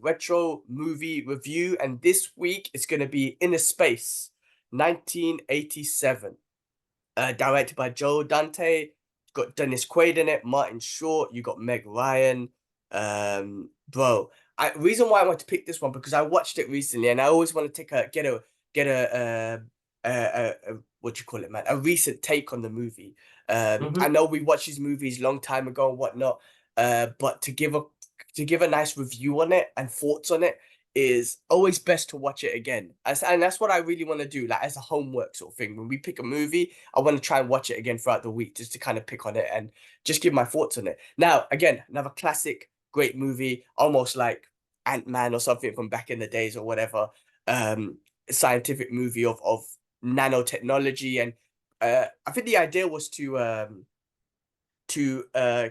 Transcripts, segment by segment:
Retro movie review, and this week it's going to be Innerspace, 1987. Directed by Joe Dante. Got Dennis Quaid in it, Martin Short. You got Meg Ryan. Bro, reason why I want to pick this one because I watched it recently, and I always want to get a what you call it, man, a recent take on the movie. I know we watched these movies long time ago and whatnot, but to give a nice review on it and thoughts on it is always best to watch it again. And that's what I really want to do, like as a homework sort of thing. When we pick a movie, I want to try and watch it again throughout the week just to kind of pick on it and just give my thoughts on it. Now, again, another classic, great movie, almost like Ant-Man or something from back in the days or whatever. Scientific movie of nanotechnology. And I think the idea was to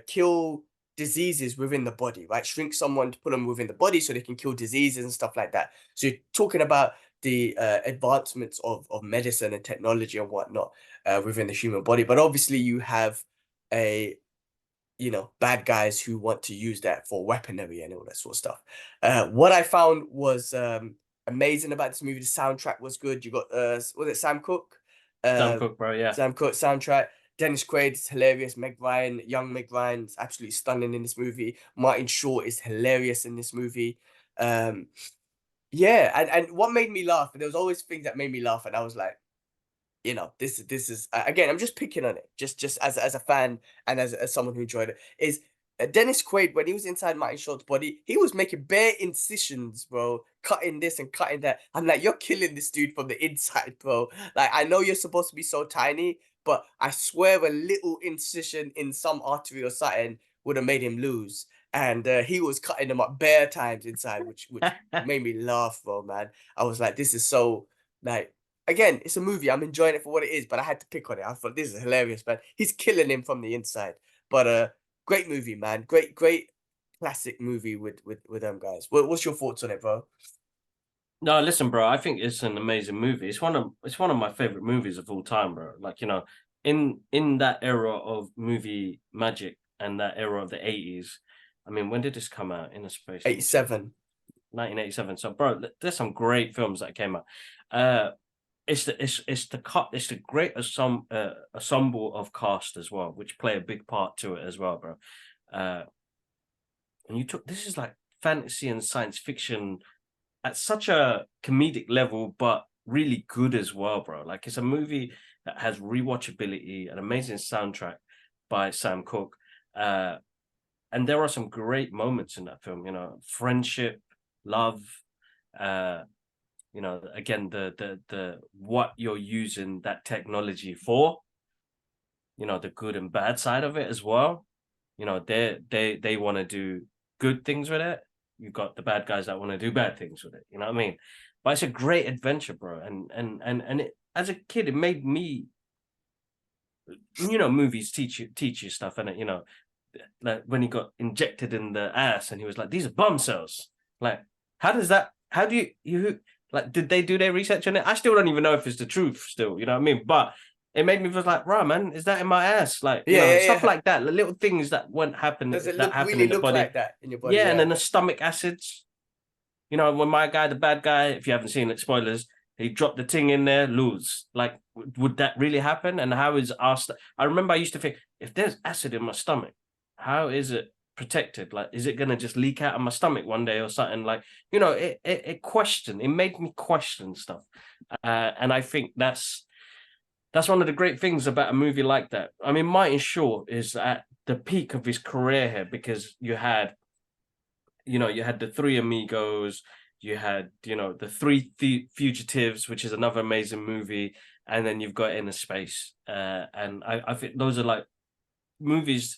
kill diseases within the body, right? Shrink someone to put them within the body so they can kill diseases and stuff like that. So you're talking about the advancements of medicine and technology and whatnot within the human body. But obviously you have bad guys who want to use that for weaponry and all that sort of stuff. What I found was amazing about this movie, the soundtrack was good. You got was it Sam Cooke? Sam Cooke, bro, yeah. Sam Cooke soundtrack. Dennis Quaid is hilarious. Meg Ryan, young Meg Ryan is absolutely stunning in this movie. Martin Short is hilarious in this movie. Yeah, and what made me laugh, there was always things that made me laugh, and I was like, this is again, I'm just picking on it, just as a fan and as someone who enjoyed it, is Dennis Quaid, when he was inside Martin Short's body, he was making bare incisions, bro, cutting this and cutting that. I'm like, you're killing this dude from the inside, bro. Like, I know you're supposed to be so tiny, but I swear a little incision in some artery or something would have made him lose. And he was cutting them up bare times inside, which made me laugh, bro, man. I was like, this is so, like, again, it's a movie. I'm enjoying it for what it is, but I had to pick on it. I thought, this is hilarious, man. He's killing him from the inside. But great movie, man. Great classic movie with them guys. What's your thoughts on it, bro? No, listen, bro. I think it's an amazing movie. It's one of my favorite movies of all time, bro. Like, in that era of movie magic and that era of the 80s. I mean, when did this come out? Innerspace. 87. 1987. So, bro, there's some great films that came out. It's the great ensemble of cast as well, which play a big part to it as well, bro. And this is like fantasy and science fiction at such a comedic level, but really good as well, bro. Like, it's a movie that has rewatchability, an amazing soundtrack by Sam Cooke, and there are some great moments in that film. Friendship, love. Again, the what you're using that technology for, the good and bad side of it as well. They want to do good things with it. You've got the bad guys that want to do bad things with it. You know what I mean? But it's a great adventure, bro. And it, as a kid, it made me, movies teach you stuff, and like when he got injected in the ass, and he was like, "These are bomb cells." Like, how do you like, did they do their research on it? I still don't even know if it's the truth still, you know what I mean? But it made me feel like, right, man, is that in my ass? Like, stuff like that, the little things that won't happen. Does it happen really in the look body. like that in your body? Yeah, and then the stomach acids. When my guy, the bad guy, if you haven't seen it, spoilers, he dropped the thing in there, lose. Like, would that really happen? And how is I remember I used to think, if there's acid in my stomach, how is it protected? Like, is it gonna just leak out of my stomach one day or something? Like, it made me question stuff, and I think that's one of the great things about a movie like that. I mean, Martin Short is at the peak of his career here, because you had the Three Amigos, you had the Three Fugitives, which is another amazing movie, and then you've got Innerspace, and I think those are like movies.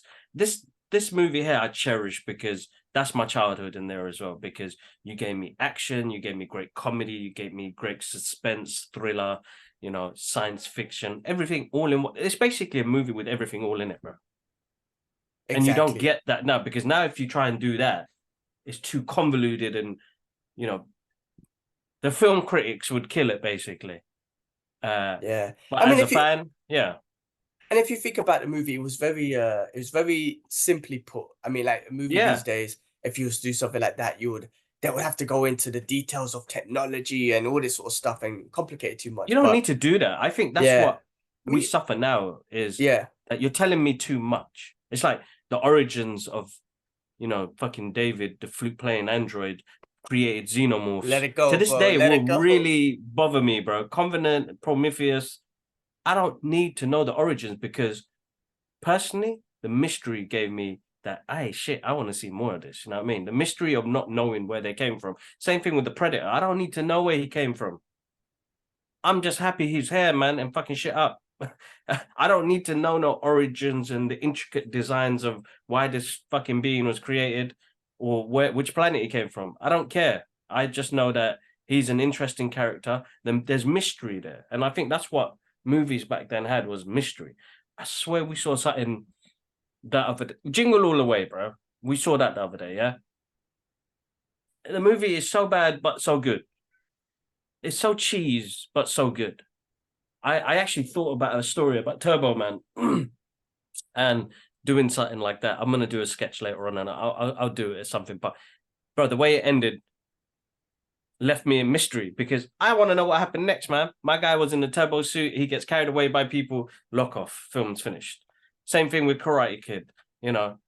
This movie here I cherish because that's my childhood in there as well, because you gave me action, you gave me great comedy, you gave me great suspense, thriller, science fiction, everything all in one. It's basically a movie with everything all in it, bro. Exactly. And you don't get that now, because now if you try and do that, it's too convoluted, and the film critics would kill it, basically. Uh, Yeah. but I mean, as a if you fan, yeah, and if you think about the movie, it was very simply put. I mean, like a movie these yeah. days, if you was to do something like that, they would have to go into the details of technology and all this sort of stuff and complicate it too You much. don't But need to do that. I think that's yeah, what we we suffer now is yeah, that you're telling me too much. It's like the origins of, fucking David, the flute playing android, created let xenomorphs. it To go, this bro. day, Let will it go. really bother me, bro. Covenant, Prometheus. I don't need to know the origins because personally, the mystery gave me that, hey, shit, I want to see more of this. You know what I mean? The mystery of not knowing where they came from. Same thing with the Predator. I don't need to know where he came from. I'm just happy he's here, man, and fucking shit up. I don't need to know no origins and the intricate designs of why this fucking being was created or which planet he came from. I don't care. I just know that he's an interesting character. Then there's mystery there, and I think that's what movies back then had was mystery. I swear we saw something that other day. Jingle All the Way, bro. We saw that the other day. Yeah, the movie is so bad but so good. It's so cheese but so good. I actually thought about a story about Turbo Man and doing something like that. I'm gonna do a sketch later on, and I'll do it as something. But bro, the way it ended left me in mystery because I want to know what happened next, man. My guy was in the turbo suit. He gets carried away by people. Lock off. Film's finished. Same thing with Karate Kid.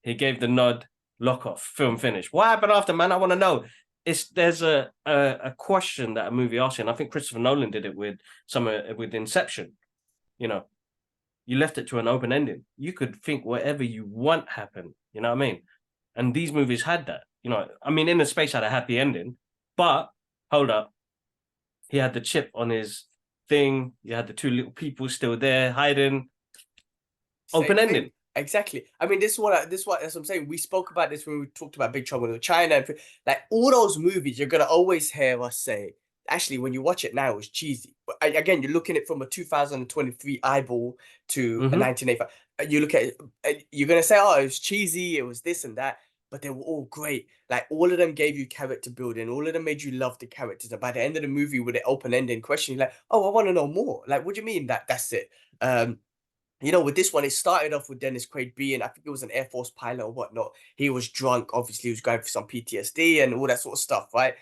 He gave the nod. Lock off. Film finished. What happened after, man? I want to know. There's a question that a movie asks, and I think Christopher Nolan did it with Inception. You know, you left it to an open ending. You could think whatever you want happen. You know what I mean? And these movies had that. I mean, Innerspace had a happy ending, but hold up, he had the chip on his thing. You had the two little people still there hiding. Open Same ending. thing. Exactly. I mean, this is what I'm saying. We spoke about this when we talked about Big Trouble in China. Like all those movies, you're gonna always hear us say. Actually, when you watch it now, it's cheesy. But again, you're looking at it from a 2023 eyeball to a Mm-hmm. 1985. You look at it, you're gonna say, "Oh, it was cheesy. It was this and that." But they were all great. Like all of them gave you character building. All of them made you love the characters. And by the end of the movie, with the open ending question, you're like, "Oh, I want to know more." Like, what do you mean that's it? With this one, it started off with Dennis Quaid being, I think it was an Air Force pilot or whatnot. He was drunk. Obviously, he was going for some PTSD and all that sort of stuff, right?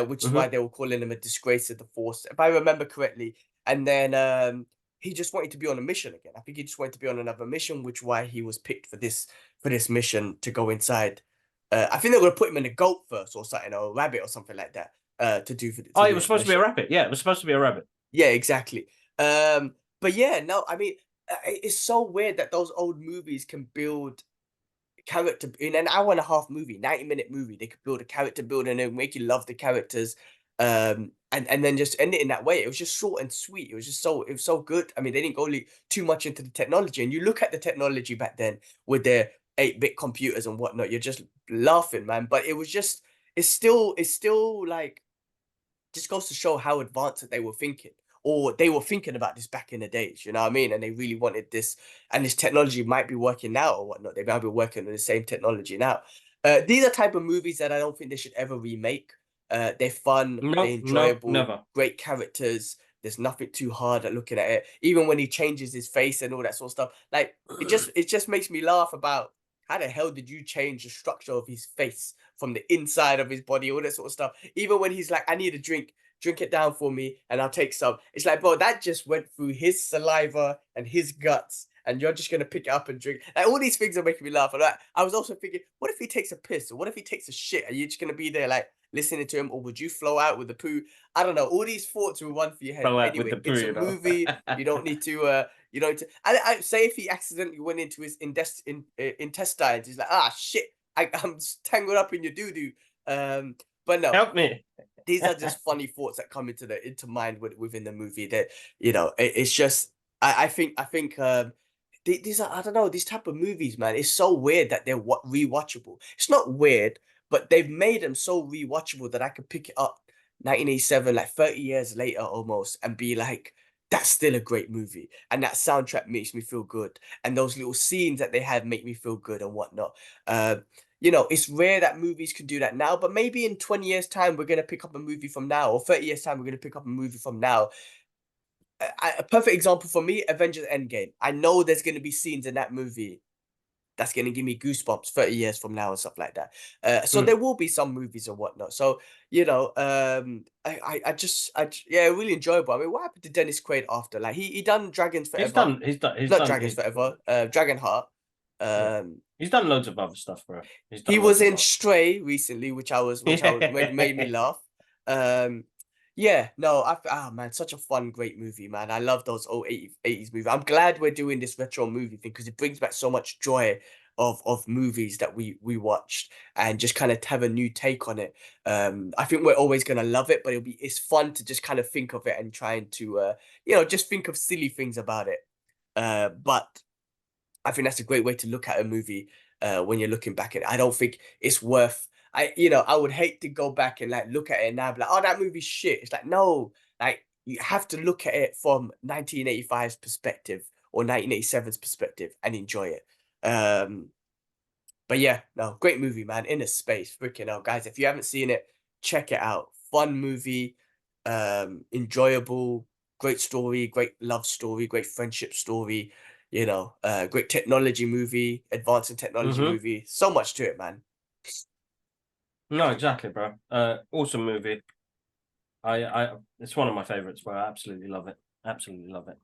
Which is why Mm-hmm. they were calling him a disgrace to the force, if I remember correctly. And then he just wanted to be on a mission again. I think he just wanted to be on another mission, which why he was picked for this mission to go inside. I think they were gonna put him in a goat first or something, or a rabbit or something like that, to do Oh, to it do was this supposed to be a mission. rabbit. Yeah, it was supposed to be a rabbit. Yeah, exactly. But yeah, no, I mean, it's so weird that those old movies can build character in an hour and a half movie, 90-minute movie. They could build a character building and make you love the characters, and then just end it in that way. It was just short and sweet. It was so good. I mean, they didn't go too much into the technology, and you look at the technology back then with their 8-bit computers and whatnot. You're just laughing, man. But it's still like just goes to show how advanced that they were thinking, or they were thinking about this back in the days. You know what I mean? And they really wanted this, and this technology might be working now or whatnot. They might be working on the same technology now. These are type of movies that I don't think they should ever remake. They're fun, they're No, no, enjoyable, never. great characters. There's nothing too hard at looking at it. Even when he changes his face and all that sort of stuff, like it just makes me laugh about how the hell did you change the structure of his face from the inside of his body, all that sort of stuff. Even when he's like, I need a drink it down for me, and I'll take some. It's like, bro, that just went through his saliva and his guts, and you're just gonna pick it up and drink. Like all these things are making me laugh. And I was also thinking, what if he takes a piss, or what if he takes a shit? Are you just gonna be there like listening to him, or would you flow out with the poo? I don't know. All these thoughts will run through your head. Throw But out with the anyway, poo, it's a you know. movie. You don't need to. You don't. Need to, I say if he accidentally went into his intestines, he's like, ah, shit. I'm tangled up in your doo doo. But no, Help me. these are just funny thoughts that come into mind within the movie. That it's just I think these are, I don't know, these type of movies, man. It's so weird that they're rewatchable. It's not weird, but they've made them so rewatchable that I could pick it up 1987, like 30 years later almost, and be like, that's still a great movie. And that soundtrack makes me feel good. And those little scenes that they have make me feel good and whatnot. It's rare that movies can do that now, but maybe in 20 years' time, we're going to pick up a movie from now, or 30 years' time, we're going to pick up a movie from now a perfect example for me, Avengers Endgame. I know there's gonna be scenes in that movie that's gonna give me goosebumps 30 years from now and stuff like that. So Mm. there will be some movies and whatnot. So, you know, yeah, really enjoyable. I mean, what happened to Dennis Quaid after? Like he done Dragons Forever. He's Not done Dragons Forever, Dragonheart. yeah. Um, He's done loads of other stuff, bro. He's he done loads was of in other. Stray recently, which I was made me Yeah. laugh. Um, yeah, no, man, such a fun, great movie, man. I love those old 80s movies. I'm glad we're doing this retro movie thing because it brings back so much joy of movies that we watched and just kind of have a new take on it. I think we're always gonna love it, but it's fun to just kind of think of it and trying to just think of silly things about it. But I think that's a great way to look at a movie when you're looking back at it. I don't think it's worth. I would hate to go back and like look at it now, and be like, oh, that movie's shit. It's like no, like you have to look at it from 1985's perspective or 1987's perspective and enjoy it. But yeah, no, great movie, man. Innerspace, freaking hell, guys! If you haven't seen it, check it out. Fun movie, enjoyable, great story, great love story, great friendship story. Great technology movie, advancing technology Hmm. movie. So much to it, man. No, exactly, bro. Awesome movie. It's one of my favorites, bro. I absolutely love it. Absolutely love it.